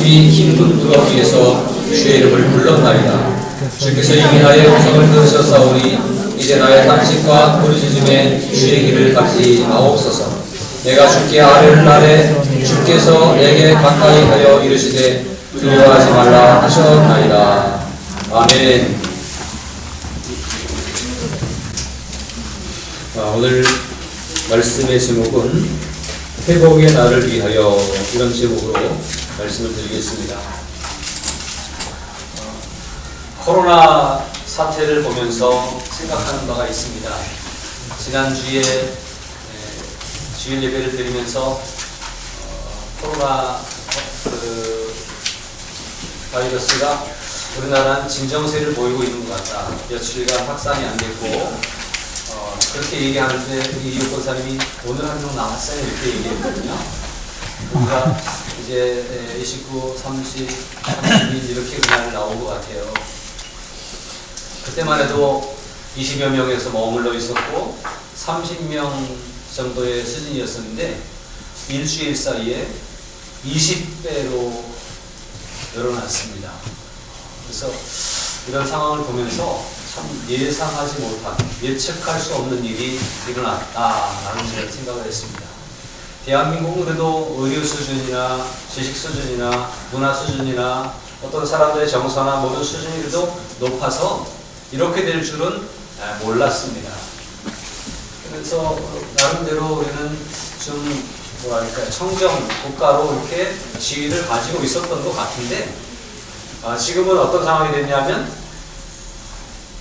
주의 흰 문두가 위에서 주의 이름을 불렀나이다. 주께서 이미 나의 구성을 끊으셨사오니 이제 나의 탄식과 부르짖음에 주의 길을 가지 마옵소서. 내가 주께 아뢰를 아뢰 주께서 내게 가까이 하여 이르시되 두려워하지 말라 하셨나이다. 아멘. 오늘 말씀의 제목은 회복의 날을 위하여, 이런 제목으로 말씀을 드리겠습니다. 코로나 사태를 보면서 생각하는 바가 있습니다. 지난주에 주일 예배를 드리면서 코로나 바이러스가 우리나라는 진정세를 보이고 있는 것 같다. 며칠간 확산이 안 됐고 그렇게 얘기하는데 우리 이웃 권사님이 오늘 한 명 남았어요 이렇게 얘기했거든요. 우리가 이제 29, 30, 32 이렇게 그날 나온 것 같아요. 그때만 해도 20여 명에서 머물러 있었고 30명 정도의 수준이었었는데 일주일 사이에 20배로 늘어났습니다. 그래서 이런 상황을 보면서 참 예상하지 못한, 예측할 수 없는 일이 일어났다라는 생각을 했습니다. 대한민국은 그래도 의료 수준이나 지식 수준이나 문화 수준이나 어떤 사람들의 정서나 모든 수준이 그래도 높아서 이렇게 될 줄은 몰랐습니다. 그래서 나름대로 우리는 좀 뭐랄까요, 청정 국가로 이렇게 지위를 가지고 있었던 것 같은데 지금은 어떤 상황이 됐냐면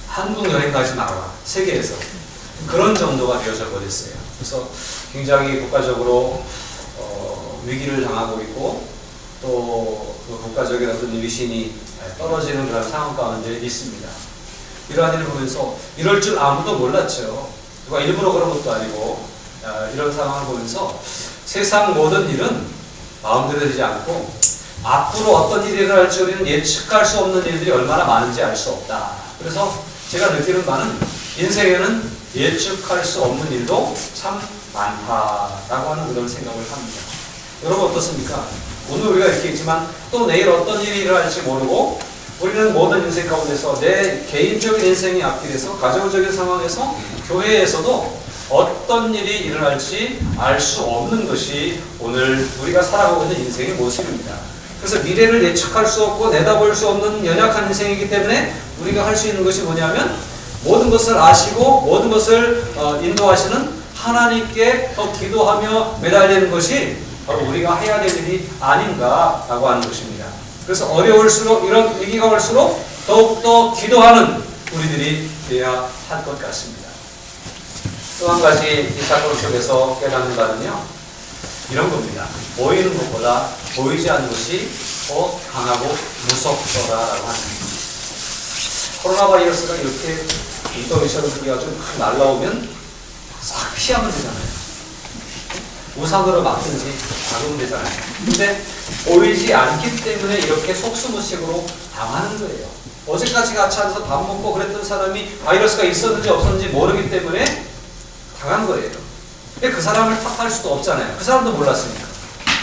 한국 여행 가지 말아라, 세계에서 그런 정도가 되어져 버렸어요. 그래서 굉장히 국가적으로 위기를 당하고 있고 또 그 국가적인 어떤 위신이 떨어지는 그런 상황 가운데 있습니다. 이러한 일을 보면서 이럴 줄 아무도 몰랐죠. 누가 일부러 그런 것도 아니고 이런 상황을 보면서 세상 모든 일은 마음대로 되지 않고 앞으로 어떤 일이 일어날 줄 우리는 예측할 수 없는 일들이 얼마나 많은지 알 수 없다. 그래서 제가 느끼는 바는 인생에는 예측할 수 없는 일도 참 많다라고 하는 그런 생각을 합니다. 여러분 어떻습니까? 오늘 우리가 이렇게 있지만 또 내일 어떤 일이 일어날지 모르고 우리는 모든 인생 가운데서 내 개인적인 인생이 앞길에서 가정적인 상황에서 교회에서도 어떤 일이 일어날지 알 수 없는 것이 오늘 우리가 살아가고 있는 인생의 모습입니다. 그래서 미래를 예측할 수 없고 내다볼 수 없는 연약한 인생이기 때문에 우리가 할 수 있는 것이 뭐냐면 모든 것을 아시고 모든 것을 인도하시는 하나님께 더 기도하며 매달리는 것이 바로 우리가 해야 될 일이 아닌가라고 하는 것입니다. 그래서 어려울수록, 이런 위기가 올수록 더욱더 기도하는 우리들이 되어야 할 것 같습니다. 또 한 가지 이 사건 속에서 깨닫는 바는요, 이런 겁니다. 보이는 것보다 보이지 않는 것이 더 강하고 무섭더라라고 하는 겁니다. 코로나 바이러스가 이렇게 인터넷처럼 우리가 좀 날라오면 싹 피하면 되잖아요. 우산으로 막든지 잡으면 되잖아요. 근데 보이지 않기 때문에 이렇게 속수무책으로 당하는 거예요. 어제까지 같이 앉아서 밥 먹고 그랬던 사람이 바이러스가 있었는지 없었는지 모르기 때문에 당한 거예요. 근데 그 사람을 탓할 수도 없잖아요. 그 사람도 몰랐으니까.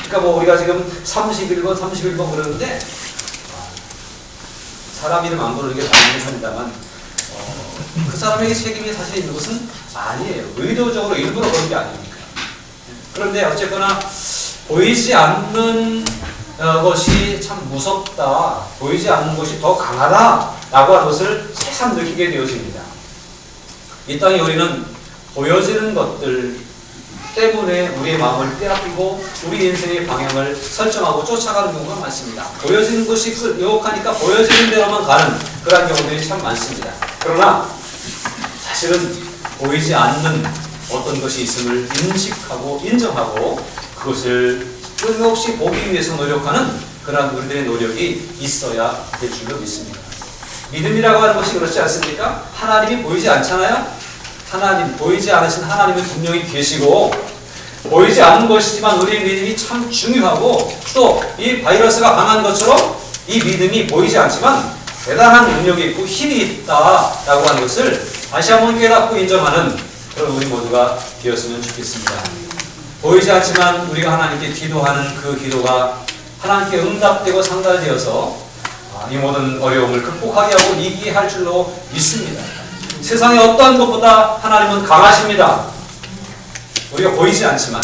그러니까 뭐 우리가 지금 31번, 31번 그러는데 사람 이름 안 부르는 게 당연히 합니다만 그 사람에게 책임이 사실 있는 것은 아니에요. 의도적으로 일부러 그런 게 아닙니까? 그런데 어쨌거나 보이지 않는 것이 참 무섭다, 보이지 않는 것이 더 강하다라고 하는 것을 새삼 느끼게 되어집니다. 이 땅에 우리는 보여지는 것들 때문에 우리의 마음을 빼앗기고 우리 인생의 방향을 설정하고 쫓아가는 경우가 많습니다. 보여지는 것이 유혹하니까 보여지는 대로만 가는 그런 경우들이 참 많습니다. 그러나 사실은 보이지 않는 어떤 것이 있음을 인식하고 인정하고 그것을 끊임없이 보기 위해서 노력하는 그러한 우리들의 노력이 있어야 될 줄로 믿습니다. 믿음이라고 하는 것이 그렇지 않습니까? 하나님이 보이지 않잖아요? 하나님, 보이지 않으신 하나님이 분명히 계시고 보이지 않는 것이지만 우리의 믿음이 참 중요하고 또 이 바이러스가 강한 것처럼 이 믿음이 보이지 않지만 대단한 능력이 있고 힘이 있다라고 하는 것을 다시 한번 깨닫고 인정하는 그런 우리 모두가 되었으면 좋겠습니다. 보이지 않지만 우리가 하나님께 기도하는 그 기도가 하나님께 응답되고 상달되어서 이 모든 어려움을 극복하게 하고 이기게 할 줄로 믿습니다. 세상의 어떠한 것보다 하나님은 강하십니다. 우리가 보이지 않지만,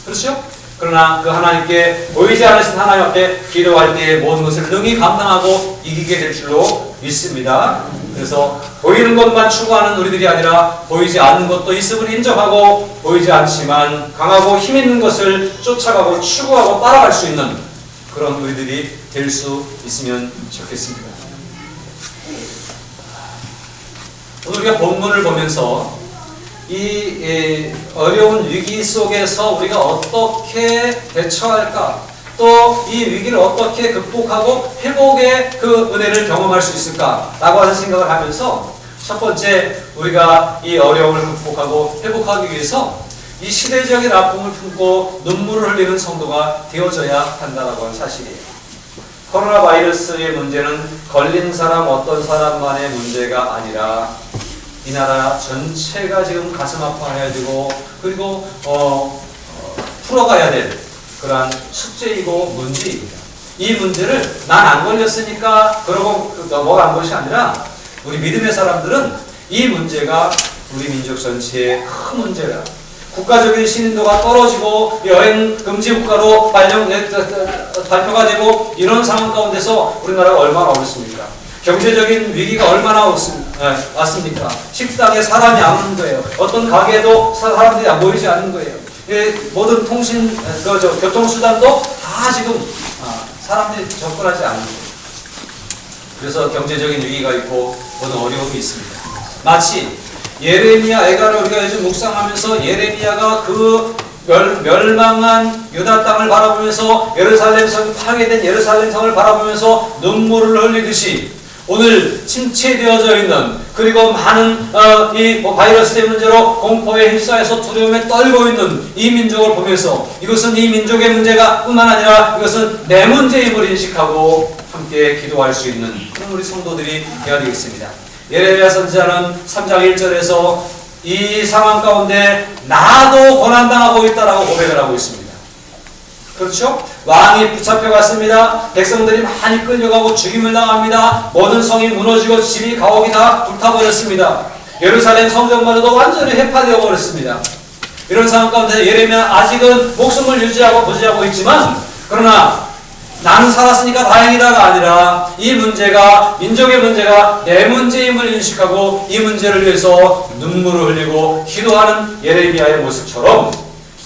그렇죠? 그러나 그 하나님께, 보이지 않으신 하나님 앞에 기도할 때 모든 것을 능히 감당하고 이기게 될 줄로 믿습니다. 그래서 보이는 것만 추구하는 우리들이 아니라 보이지 않는 것도 있음을 인정하고 보이지 않지만 강하고 힘 있는 것을 쫓아가고 추구하고 따라갈 수 있는 그런 우리들이 될 수 있으면 좋겠습니다. 오늘 우리가 본문을 보면서 이 어려운 위기 속에서 우리가 어떻게 대처할까, 또 이 위기를 어떻게 극복하고 회복의 그 은혜를 경험할 수 있을까라고 하는 생각을 하면서 첫 번째, 우리가 이 어려움을 극복하고 회복하기 위해서 이 시대적인 아픔을 품고 눈물을 흘리는 성도가 되어져야 한다라고 하는 사실이에요. 코로나 바이러스의 문제는 걸린 사람 어떤 사람만의 문제가 아니라 이 나라 전체가 지금 가슴 아파해야 되고, 그리고 풀어가야 될 그러한 숙제이고 문제입니다. 이 문제를 난 안 걸렸으니까 그러고 넘어간 것이 아니라 우리 믿음의 사람들은 이 문제가 우리 민족 전체의 큰 문제다. 국가적인 신인도가 떨어지고 여행 금지 국가로 발표가 되고 이런 상황 가운데서 우리나라가 얼마나 어렵습니까? 경제적인 위기가 얼마나 왔습니까? 식당에 사람이 안 오는 거예요. 어떤 가게에도 사람들이 안 보이지 않는 거예요. 모든 통신, 교통수단도 다 지금 사람들이 접근하지 않는 거예요. 그래서 경제적인 위기가 있고 모든 어려움이 있습니다. 마치 예레미야 애가를 우리가 요즘 묵상하면서 예레미야가 그 멸망한 유다 땅을 바라보면서 예루살렘 성, 파괴된 예루살렘 성을 바라보면서 눈물을 흘리듯이 오늘 침체되어져 있는, 그리고 많은 이 바이러스의 문제로 공포에 휩싸여서 두려움에 떨고 있는 이 민족을 보면서 이것은 이 민족의 문제가 뿐만 아니라 이것은 내 문제임을 인식하고 함께 기도할 수 있는 그런 우리 성도들이 되어야 되겠습니다. 예레미야 선지자는 3장 1절에서 이 상황 가운데 나도 고난당하고 있다라고 고백을 하고 있습니다. 그렇죠? 왕이 붙잡혀갔습니다. 백성들이 많이 끌려가고 죽임을 당합니다. 모든 성이 무너지고 집이 가옥이 다 불타버렸습니다. 예루살렘 성전마저도 완전히 해파되어 버렸습니다. 이런 상황 가운데 예레미야 아직은 목숨을 유지하고 보지하고 있지만, 그러나 나는 살았으니까 다행이다가 아니라 이 문제가, 민족의 문제가 내 문제임을 인식하고 이 문제를 위해서 눈물을 흘리고 기도하는 예레미야의 모습처럼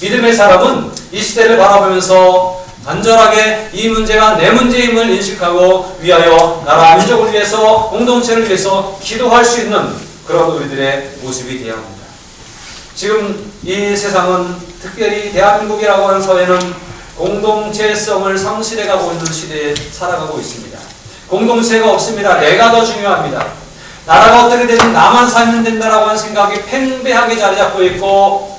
믿음의 사람은 이 시대를 바라보면서 간절하게 이 문제가 내 문제임을 인식하고 위하여 나라 민족을 위해서, 공동체를 위해서 기도할 수 있는 그런 우리들의 모습이 되어야 합니다. 지금 이 세상은, 특별히 대한민국이라고 하는 사회는 공동체성을 상실해가고 있는 시대에 살아가고 있습니다. 공동체가 없습니다. 내가 더 중요합니다. 나라가 어떻게 되든 나만 살면 된다라고 하는 생각이 팽배하게 자리 잡고 있고,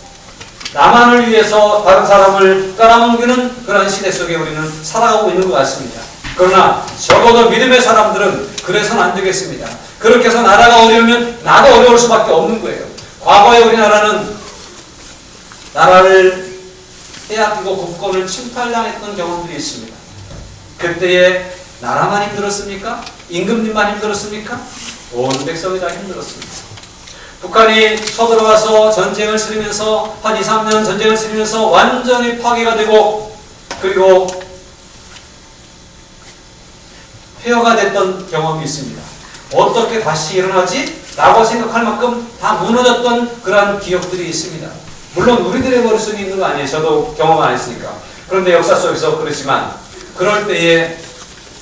나만을 위해서 다른 사람을 깔아뭉개는 그런 시대 속에 우리는 살아가고 있는 것 같습니다. 그러나 적어도 믿음의 사람들은 그래서는 안 되겠습니다. 그렇게 해서 나라가 어려우면 나도 어려울 수밖에 없는 거예요. 과거에 우리나라는 나라를 빼앗기고 국권을 침탈당했던 경험들이 있습니다. 그때에 나라만 힘들었습니까? 임금님만 힘들었습니까? 온 백성이 다 힘들었습니다. 북한이 쳐들어가서 전쟁을 치르면서 한 2, 3년 전쟁을 치르면서 완전히 파괴가 되고, 그리고 폐허가 됐던 경험이 있습니다. 어떻게 다시 일어나지? 라고 생각할 만큼 다 무너졌던 그러한 기억들이 있습니다. 물론 우리들의 머릿속에 있는 거 아니에요. 저도 경험 안 했으니까. 그런데 역사 속에서 그렇지만, 그럴 때에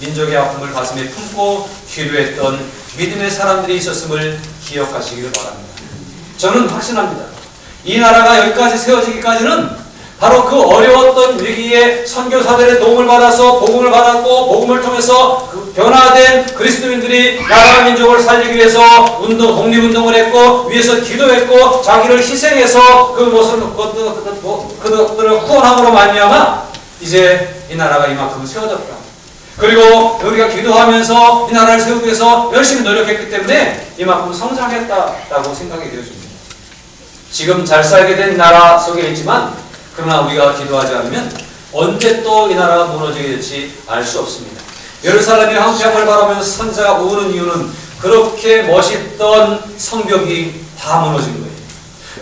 민족의 아픔을 가슴에 품고 기도했던 믿음의 사람들이 있었음을 기억하시기를 바랍니다. 저는 확신합니다. 이 나라가 여기까지 세워지기까지는 바로 그 어려웠던 위기에 선교사들의 도움을 받아서 복음을 받았고, 복음을 통해서 그 변화된 그리스도인들이 나라 민족을 살리기 위해서 독립운동을 했고, 위해서 기도했고, 자기를 희생해서 그 모습을 그들을 구원함으로 말미암아 이제 이 나라가 이만큼 세워졌다. 그리고 우리가 기도하면서 이 나라를 세우기 위해서 열심히 노력했기 때문에 이만큼 성장했다라고 생각이 되어집니다. 지금 잘 살게 된 나라 속에 있지만, 그러나 우리가 기도하지 않으면 언제 또 이 나라가 무너지게 될지 알 수 없습니다. 예루살렘의 황폐함을 바라보면서 선지자가 우는 이유는 그렇게 멋있던 성벽이 다 무너진 거예요.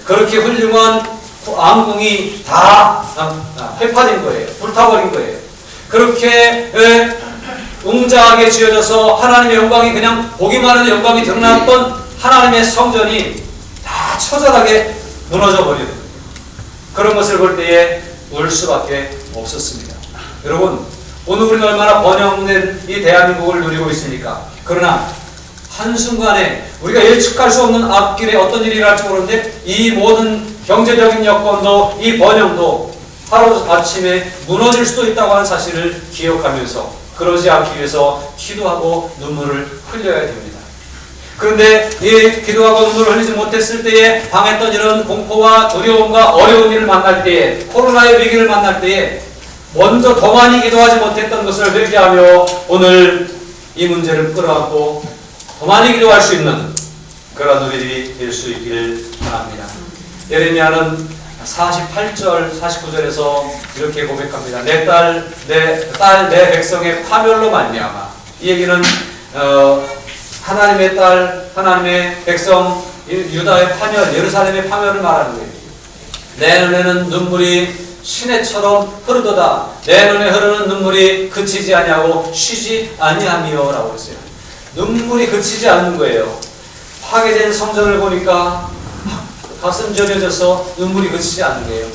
그렇게 훌륭한 왕궁이 다 회파된 거예요. 불타버린 거예요. 그렇게 웅장하게 지어져서 하나님의 영광이 그냥 보기만 해도 영광이 드러났던 하나님의 성전이 다 처절하게 무너져 버리는 거예요. 그런 것을 볼 때에 울 수밖에 없었습니다. 여러분, 오늘 우리는 얼마나 번영된 이 대한민국을 누리고 있습니까? 그러나 한순간에 우리가 예측할 수 없는 앞길에 어떤 일이 일어날지 모르는데 이 모든 경제적인 여건도 이 번영도 하루 아침에 무너질 수도 있다고 하는 사실을 기억하면서 그러지 않기 위해서 기도하고 눈물을 흘려야 됩니다. 그런데 이 기도하고 눈물을 흘리지 못했을 때에 당했던 이런 공포와 두려움과 어려운 일을 만날 때에 코로나의 위기를 만날 때에 먼저 더 많이 기도하지 못했던 것을 회개하며 오늘 이 문제를 끌어안고 더 많이 기도할 수 있는 그런 우리들이 될 수 있기를 바랍니다. 예레미야는 48절, 49절에서 이렇게 고백합니다. 내 내 백성의 파멸로 말미암아. 이 얘기는 하나님의 딸, 하나님의 백성, 유다의 파멸, 예루살렘의 파멸을 말하는 거예요. 내 눈에는 눈물이 시내처럼 흐르도다. 내 눈에 흐르는 눈물이 그치지 아니하고 쉬지 아니하며 라고 했어요. 눈물이 그치지 않는 거예요. 파괴된 성전을 보니까 가슴 저려져서 눈물이 그치지 않는 거예요.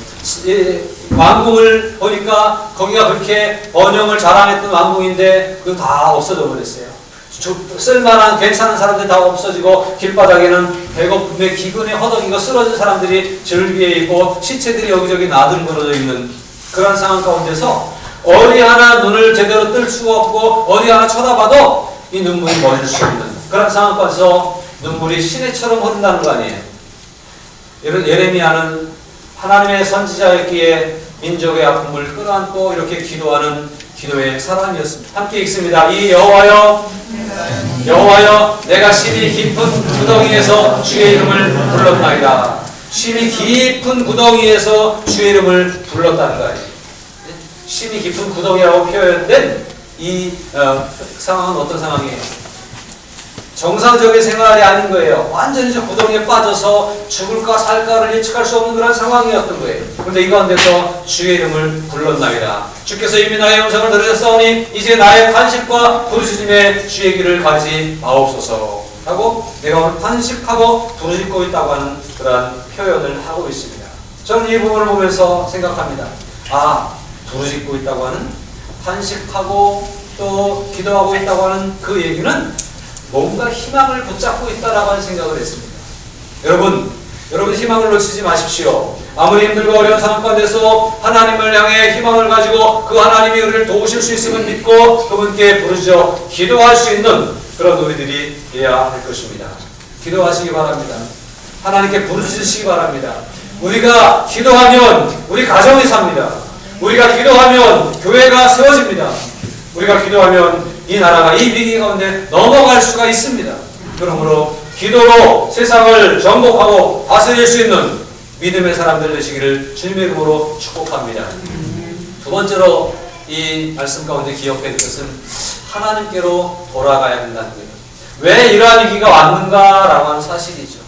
왕궁을 보니까 거기가 그렇게 번영을 자랑했던 왕궁인데 그거 다 없어져 버렸어요. 쓸만한 괜찮은 사람들 다 없어지고 길바닥에는 배고픔에 기근에 허덕이고 쓰러진 사람들이 절비에 있고 시체들이 여기저기 나들거려져 있는 그런 상황 가운데서 어디 하나 눈을 제대로 뜰 수가 없고 어디 하나 쳐다봐도 이 눈물이 멎을 수 없는 그런 상황 가운데서 눈물이 시내처럼 흐른다는 거 아니에요. 예레미야는 하나님의 선지자였기에 민족의 아픔을 끌어안고 이렇게 기도하는 기도의 사람이었습니다. 함께 읽습니다. 이 여호와여, 여호와여, 내가 심히 깊은 구덩이에서 주의 이름을 불렀나이다. 심히 깊은 구덩이에서 주의 이름을 불렀다는 거예요. 심히 깊은 구덩이라고 표현된 이 상황은 어떤 상황이에요? 정상적인 생활이 아닌 거예요. 완전히 저 구덩이에 빠져서 죽을까 살까를 예측할 수 없는 그런 상황이었던 거예요. 그런데 이 가운데서 주의 이름을 불렀나이다. 주께서 이미 나의 음성을 들으셨사오니 이제 나의 탄식과 부르짖음에 주의 귀를 가리지 마옵소서 하고 내가 오늘 탄식하고 부르짖고 있다고 하는 그런 표현을 하고 있습니다. 저는 이 부분을 보면서 생각합니다. 아, 부르짖고 있다고 하는, 탄식하고 또 기도하고 있다고 하는 그 얘기는 뭔가 희망을 붙잡고 있다라고 하는 생각을 했습니다. 여러분 희망을 놓치지 마십시오. 아무리 힘들고 어려운 상황 가운데서 하나님을 향해 희망을 가지고 그 하나님이 우리를 도우실 수 있음을 믿고 그분께 부르짖어 기도할 수 있는 그런 우리들이 되어야 할 것입니다. 기도하시기 바랍니다. 하나님께 부르짖으시기 바랍니다. 우리가 기도하면 우리 가정이 삽니다. 우리가 기도하면 교회가 세워집니다. 우리가 기도하면 이 나라가 이 위기 가운데 넘어갈 수가 있습니다. 그러므로 기도로 세상을 정복하고 다스릴 수 있는 믿음의 사람들 되시기를 주님의 이름으로 축복합니다. 두 번째로 이 말씀 가운데 기억해야 될 것은 하나님께로 돌아가야 된다는 거예요. 왜 이러한 위기가 왔는가라고 하는 사실이죠.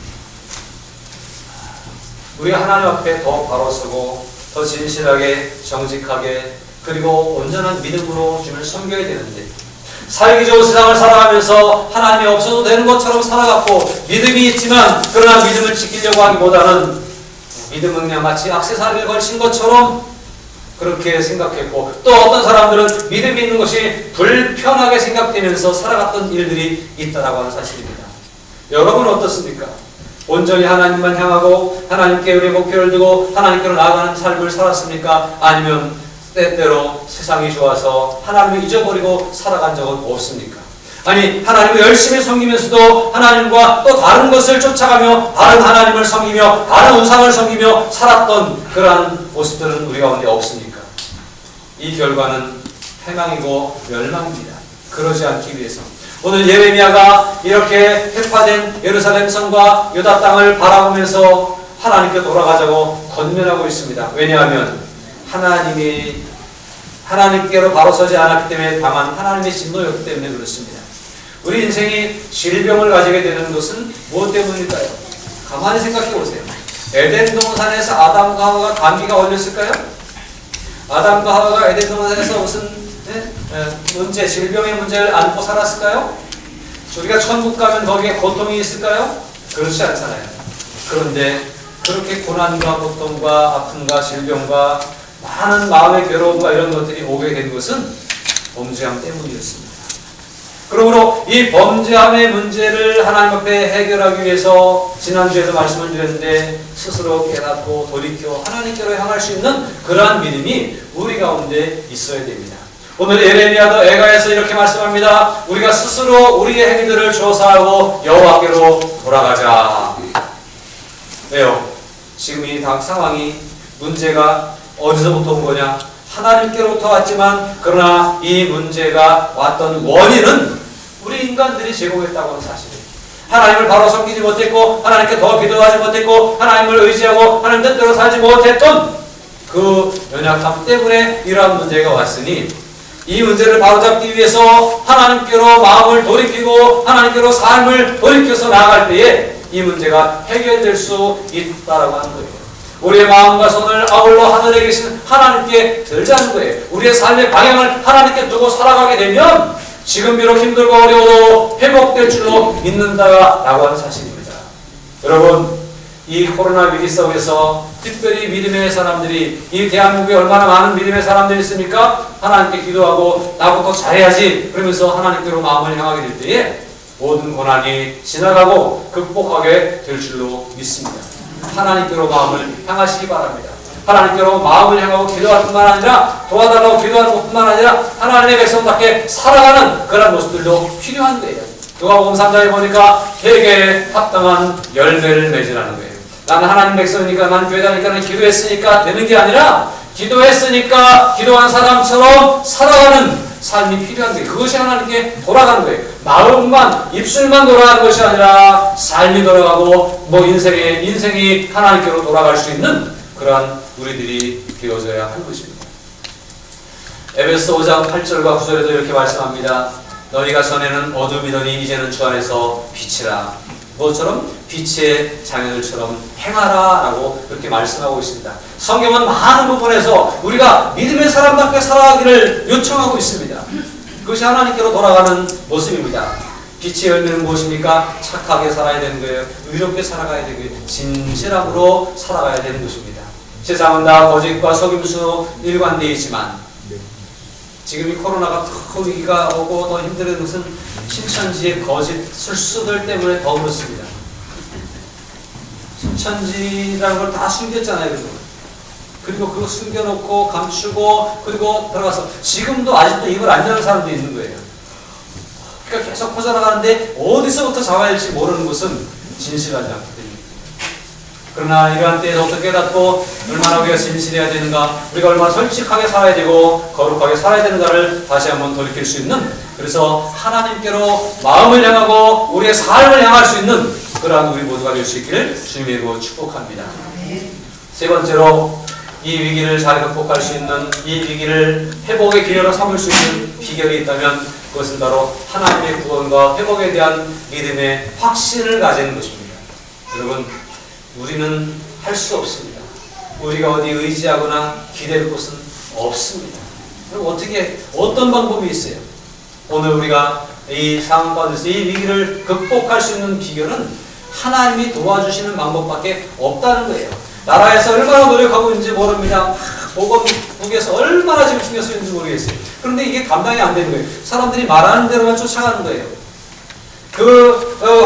우리가 하나님 앞에 더 바로 서고 더 진실하게 정직하게 그리고 온전한 믿음으로 주님을 섬겨야 되는데 살기 좋은 세상을 살아가면서 하나님이 없어도 되는 것처럼 살아갔고 믿음이 있지만 그러나 믿음을 지키려고 하기보다는 믿음은 그냥 마치 액세서리를 걸친 것처럼 그렇게 생각했고 또 어떤 사람들은 믿음이 있는 것이 불편하게 생각되면서 살아갔던 일들이 있다라고 하는 사실입니다. 여러분은 어떻습니까? 온전히 하나님만 향하고 하나님께 우리의 목표를 두고 하나님께로 나아가는 삶을 살았습니까? 아니면 때때로 세상이 좋아서 하나님을 잊어버리고 살아간 적은 없습니까? 아니 하나님을 열심히 섬기면서도 하나님과 또 다른 것을 쫓아가며 다른 하나님을 섬기며 다른 우상을 섬기며 살았던 그러한 모습들은 우리 가운데 없습니까? 이 결과는 패망이고 멸망입니다. 그러지 않기 위해서 오늘 예레미야가 이렇게 회파된 예루살렘 성과 유다 땅을 바라보면서 하나님께 돌아가자고 권면하고 있습니다. 왜냐하면 하나님이 하나님께로 바로 서지 않았기 때문에 다만 하나님의 진노였기 때문에 그렇습니다. 우리 인생이 질병을 가지게 되는 것은 무엇 때문일까요? 가만히 생각해 보세요. 에덴 동산에서 아담과 하와가 감기가 걸렸을까요? 아담과 하와가 에덴 동산에서 무슨 문제, 질병의 문제를 안고 살았을까요? 우리가 천국 가면 거기에 고통이 있을까요? 그렇지 않잖아요. 그런데 그렇게 고난과 고통과 아픔과 질병과 많은 마음의 괴로움과 이런 것들이 오게 된 것은 범죄함 때문이었습니다. 그러므로 이 범죄함의 문제를 하나님 앞에 해결하기 위해서 지난주에도 말씀을 드렸는데 스스로 깨닫고 돌이켜 하나님께로 향할 수 있는 그러한 믿음이 우리 가운데 있어야 됩니다. 오늘 예레미야도 애가에서 이렇게 말씀합니다. 우리가 스스로 우리의 행위들을 조사하고 여호와께로 돌아가자. 왜요? 지금 이 상황이 문제가 어디서부터 온 거냐? 하나님께로부터 왔지만 그러나 이 문제가 왔던 원인은 우리 인간들이 제공했다고 하는 사실이에요. 하나님을 바로 섬기지 못했고 하나님께 더 기도하지 못했고 하나님을 의지하고 하나님 뜻대로 살지 못했던 그 연약함 때문에 이러한 문제가 왔으니 이 문제를 바로잡기 위해서 하나님께로 마음을 돌이키고 하나님께로 삶을 돌이켜서 나아갈 때에 이 문제가 해결될 수 있다라고 하는 거예요. 우리의 마음과 손을 아울러 하늘에 계신 하나님께 들자는 거예요. 우리의 삶의 방향을 하나님께 두고 살아가게 되면 지금 비록 힘들고 어려워도 회복될 줄로 믿는다라고 하는 사실입니다. 여러분, 이 코로나 위기 속에서 특별히 믿음의 사람들이 이 대한민국에 얼마나 많은 믿음의 사람들이 있습니까? 하나님께 기도하고 나부터 잘해야지 그러면서 하나님께로 마음을 향하게 될 때에 모든 고난이 지나가고 극복하게 될 줄로 믿습니다. 하나님께로 마음을 향하시기 바랍니다. 하나님께로 마음을 향하고 기도할 뿐만 아니라 도와달라고 기도하는 것뿐만 아니라 하나님의 백성답게 살아가는 그런 모습들도 필요한 거예요. 누가복음 3장에 보니까 회개에 합당한 열매를 맺으라는 거예요. 나는 하나님 백성이니까 나는 교회다니까 나는 기도했으니까 되는 게 아니라 기도했으니까 기도한 사람처럼 살아가는 삶이 필요한 거예요. 그것이 하나님께 돌아가는 거예요. 마음만 입술만 돌아가는 것이 아니라 삶이 돌아가고 인생이 하나님께로 돌아갈 수 있는 그러한 우리들이 되어져야 하는 것입니다. 에베소 5장 8절과 9절에도 이렇게 말씀합니다. 너희가 전에는 어둠이더니 이제는 주 안에서 빛이라. 무엇처럼? 빛의 자녀들처럼 행하라 라고 그렇게 말씀하고 있습니다. 성경은 많은 부분에서 우리가 믿음의 사람답게 살아가기를 요청하고 있습니다. 그것이 하나님께로 돌아가는 모습입니다. 빛의 열매는 무엇입니까? 착하게 살아야 되는 거예요. 의롭게 살아가야 되는 거예요. 진실함으로 살아가야 되는 것입니다. 세상은 다 거짓과 속임수 일관되어 있지만 지금 이 코로나가 더 위기가 오고 더 힘든 것은 신천지의 거짓 술수들 때문에 더 그렇습니다. 신천지라는 걸 다 숨겼잖아요. 그리고 그거 숨겨놓고 감추고 그리고 들어가서 지금도 아직도 입을 안 여는 사람도 있는 거예요. 그러니까 계속 퍼져나가는데 어디서부터 잡아야 할지 모르는 것은 진실하지 않기 때문입니다. 그러나 이러한 때에서부터 깨닫고 얼마나 우리가 진실해야 되는가, 우리가 얼마나 솔직하게 살아야 되고 거룩하게 살아야 되는가를 다시 한번 돌이킬 수 있는, 그래서 하나님께로 마음을 향하고 우리의 삶을 향할 수 있는 그러한 우리 모두가 될 수 있기를 주님의 이름으로 축복합니다. 세 번째로 이 위기를 잘 극복할 수 있는, 이 위기를 회복의 기회로 삼을 수 있는 비결이 있다면 그것은 바로 하나님의 구원과 회복에 대한 믿음의 확신을 가지는 것입니다. 여러분, 우리는 할 수 없습니다. 우리가 어디 의지하거나 기댈 곳은 없습니다. 그럼 어떤 방법이 있어요? 오늘 우리가 이 상황 가운데서 이 위기를 극복할 수 있는 비결은 하나님이 도와주시는 방법밖에 없다는 거예요. 나라에서 얼마나 노력하고 있는지 모릅니다. 보건국에서 얼마나 지금 신경 쓰이는지 모르겠어요. 그런데 이게 감당이 안 되는 거예요. 사람들이 말하는 대로만 쫓아가는 거예요.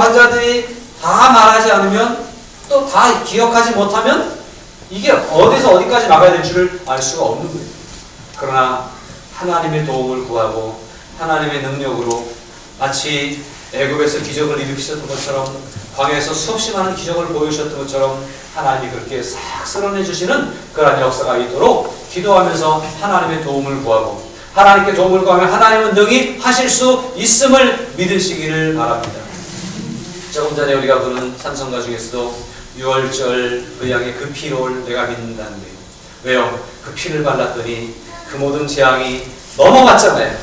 환자들이 다 말하지 않으면, 또 다 기억하지 못하면 이게 어디서 어디까지 막아야 될 줄 알 수가 없는 거예요. 그러나 하나님의 도움을 구하고 하나님의 능력으로 마치 애굽에서 기적을 일으키셨던 것처럼, 광야에서 수없이 많은 기적을 보여주셨던 것처럼 하나님이 그렇게 싹 쓸어내 주시는 그러한 역사가 있도록 기도하면서 하나님의 도움을 구하고, 하나님께 도움을 구하면 하나님은 능히 하실 수 있음을 믿으시기를 바랍니다. 조금 전에 우리가 부른 찬송가 중에서도 6월절 그 양의 그 피로 내가 믿는다는 거예요. 왜요? 그 피를 발랐더니 그 모든 재앙이 넘어갔잖아요.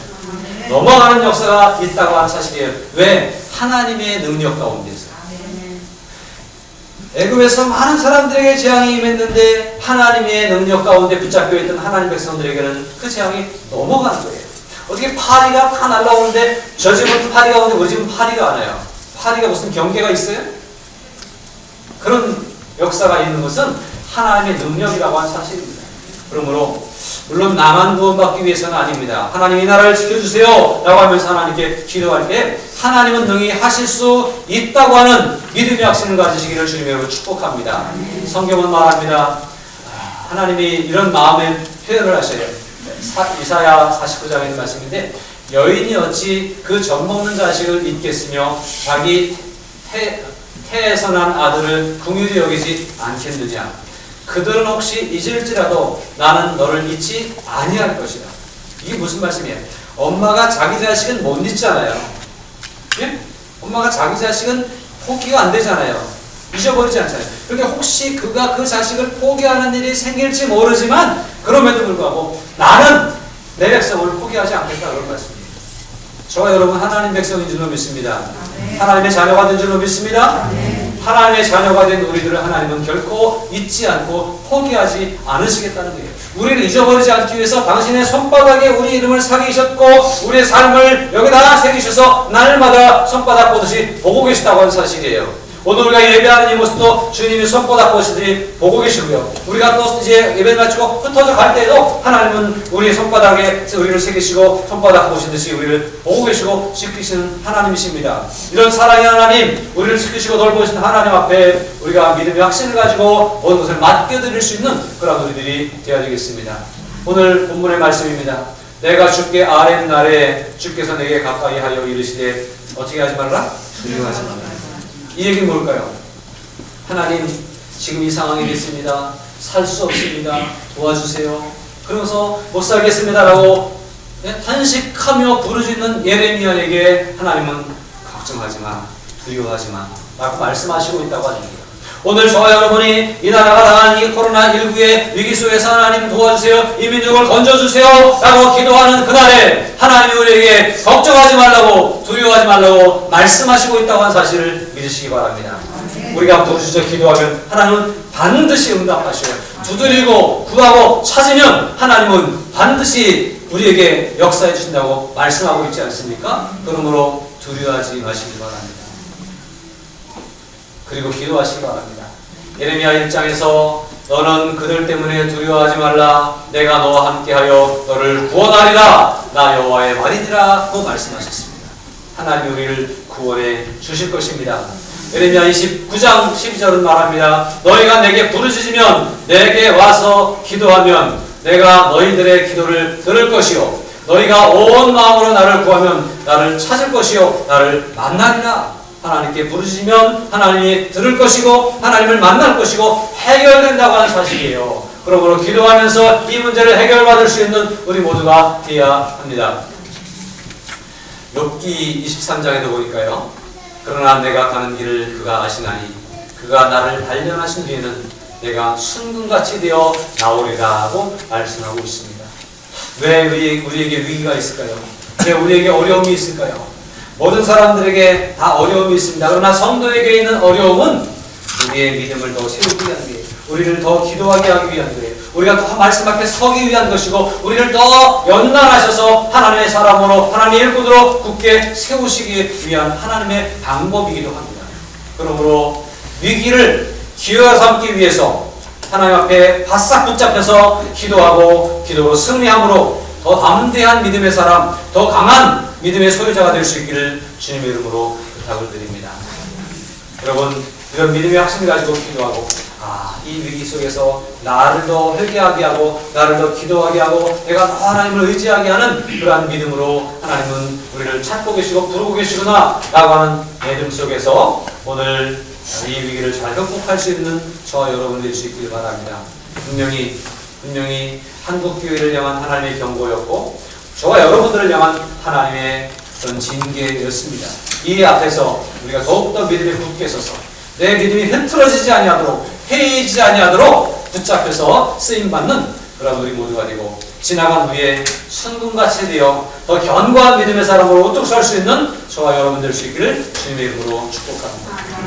넘어가는 역사가 있다고 하는 사실이에요. 왜? 하나님의 능력 가운데서. 애굽에서 많은 사람들에게 재앙이 임했는데 하나님의 능력 가운데 붙잡혀 있던 하나님 백성들에게는 그 재앙이 넘어가는 거예요. 어떻게 파리가 다 날라오는데 저 집은 파리가 오는데 우리 집은 파리가 안 와요. 파리가 무슨 경계가 있어요? 그런 역사가 있는 것은 하나님의 능력이라고 하는 사실입니다. 그러므로 물론 나만 구원받기 위해서는 아닙니다. 하나님 이 나라를 지켜주세요 라고 하면서 하나님께 기도할 때 하나님은 능히 하실 수 있다고 하는 믿음의 확신을 가지시기를 주님으로 축복합니다. 성경은 말합니다. 하나님이 이런 마음의 표현을 하셔요. 이사야 49장에 있는 말씀인데 여인이 어찌 그 젖먹는 자식을 잊겠으며 자기 태에서 난 아들을 긍휼히 여기지 않겠느냐. 그들은 혹시 잊을지라도 나는 너를 잊지 아니할 것이다. 이게 무슨 말씀이에요? 엄마가 자기 자식은 못 잊잖아요. 예? 엄마가 자기 자식은 포기가 안 되잖아요. 잊어버리지 않잖아요. 그런데 혹시 그가 그 자식을 포기하는 일이 생길지 모르지만 그럼에도 불구하고 나는 내 백성을 포기하지 않겠다 그런 말씀이에요. 저와 여러분 하나님 백성인 줄로 믿습니다. 하나님의 자녀가 된 줄로 믿습니다. 하나님의 자녀가 된 우리들을 하나님은 결코 잊지 않고 포기하지 않으시겠다는 거예요. 우리를 잊어버리지 않기 위해서 당신의 손바닥에 우리 이름을 새기셨고 우리의 삶을 여기다 새기셔서 날마다 손바닥 보듯이 보고 계시다고 하는 사실이에요. 오늘 우리가 예배하는 이 모습도 주님이 손바닥 보시듯이 보고 계시고요. 우리가 또 이제 예배를 마치고 흩어져 갈 때에도 하나님은 우리의 손바닥에 우리를 새기시고 손바닥 보시듯이 우리를 보고 계시고 지키시는 하나님이십니다. 이런 사랑의 하나님, 우리를 지키시고 돌보시는 하나님 앞에 우리가 믿음의 확신을 가지고 모든 것을 맡겨드릴 수 있는 그런 우리들이 되어야 되겠습니다. 오늘 본문의 말씀입니다. 내가 주께 아뢰는 날에 주께서 내게 가까이 하여 이르시되 어떻게 하지 말라? 두려워하지 말라. 이 얘기는 뭘까요? 하나님 지금 이 상황이 됐습니다. 살 수 없습니다. 도와주세요. 그러면서 못 살겠습니다라고 탄식하며 부르짖는 예레미야에게 하나님은 걱정하지 마, 두려워하지 마 라고 말씀하시고 있다고 합니다. 오늘 저와 여러분이 이 나라가 당한 이 코로나19의 위기 속에서 하나님 도와주세요. 이 민족을 건져주세요. 라고 기도하는 그날에 하나님이 우리에게 걱정하지 말라고 두려워하지 말라고 말씀하시고 있다고 하는 사실을 믿으시기 바랍니다. 우리가 부르짖어 기도하면 하나님은 반드시 응답하셔요. 두드리고 구하고 찾으면 하나님은 반드시 우리에게 역사해 주신다고 말씀하고 있지 않습니까? 그러므로 두려워하지 마시기 바랍니다. 그리고 기도하시기 바랍니다. 예레미야 1장에서 너는 그들 때문에 두려워하지 말라. 내가 너와 함께하여 너를 구원하리라. 나 여호와의 말이니라고 말씀하셨습니다. 하나님이 우리를 구원해 주실 것입니다. 예레미야 29장 12절은 말합니다. 너희가 내게 부르짖으면 내게 와서 기도하면 내가 너희들의 기도를 들을 것이요 너희가 온 마음으로 나를 구하면 나를 찾을 것이요 나를 만나리라. 하나님께 부르짖으면 하나님이 들을 것이고 하나님을 만날 것이고 해결된다고 하는 사실이에요. 그러므로 기도하면서 이 문제를 해결받을 수 있는 우리 모두가 되어야 합니다. 욥기 23장에도 보니까요. 그러나 내가 가는 길을 그가 아시나니 그가 나를 단련하신 뒤에는 내가 순금같이 되어 나오리라 하고 말씀하고 있습니다. 왜 우리에게 위기가 있을까요? 왜 우리에게 어려움이 있을까요? 모든 사람들에게 다 어려움이 있습니다. 그러나 성도에게 있는 어려움은 우리의 믿음을 더 세우기 위한 거예요. 우리를 더 기도하게 하기 위한 거예요. 우리가 더 말씀 앞에 서기 위한 것이고 우리를 더 연단하셔서 하나님의 사람으로 하나님의 일꾼으로 굳게 세우시기 위한 하나님의 방법이기도 합니다. 그러므로 위기를 기회로 삼기 위해서 하나님 앞에 바싹 붙잡혀서 기도하고 기도로 승리함으로 더 담대한 믿음의 사람, 더 강한 믿음의 소유자가 될 수 있기를 주님의 이름으로 부탁을 드립니다. 여러분, 이런 믿음의 확신을 가지고 기도하고 이 위기 속에서 나를 더 회개하게 하고 나를 더 기도하게 하고 내가 더 하나님을 의지하게 하는 그러한 믿음으로 하나님은 우리를 찾고 계시고 부르고 계시구나 라고 하는 믿음 속에서 오늘 이 위기를 잘 극복할 수 있는 저와 여러분 될 수 있길 바랍니다. 분명히 한국교회를 향한 하나님의 경고였고 저와 여러분들을 향한 하나님의 그런 징계였습니다. 이 앞에서 우리가 더욱더 믿음에 굳게 서서 내 믿음이 흐트러지지 아니하도록 해이지 아니하도록 붙잡혀서 쓰임받는 그런 우리 모두가 되고 지나간 후에 순금같이 되어 더 견고한 믿음의 사람으로 우뚝 설 수 있는 저와 여러분 될 수 있기를 주님의 이름으로 축복합니다.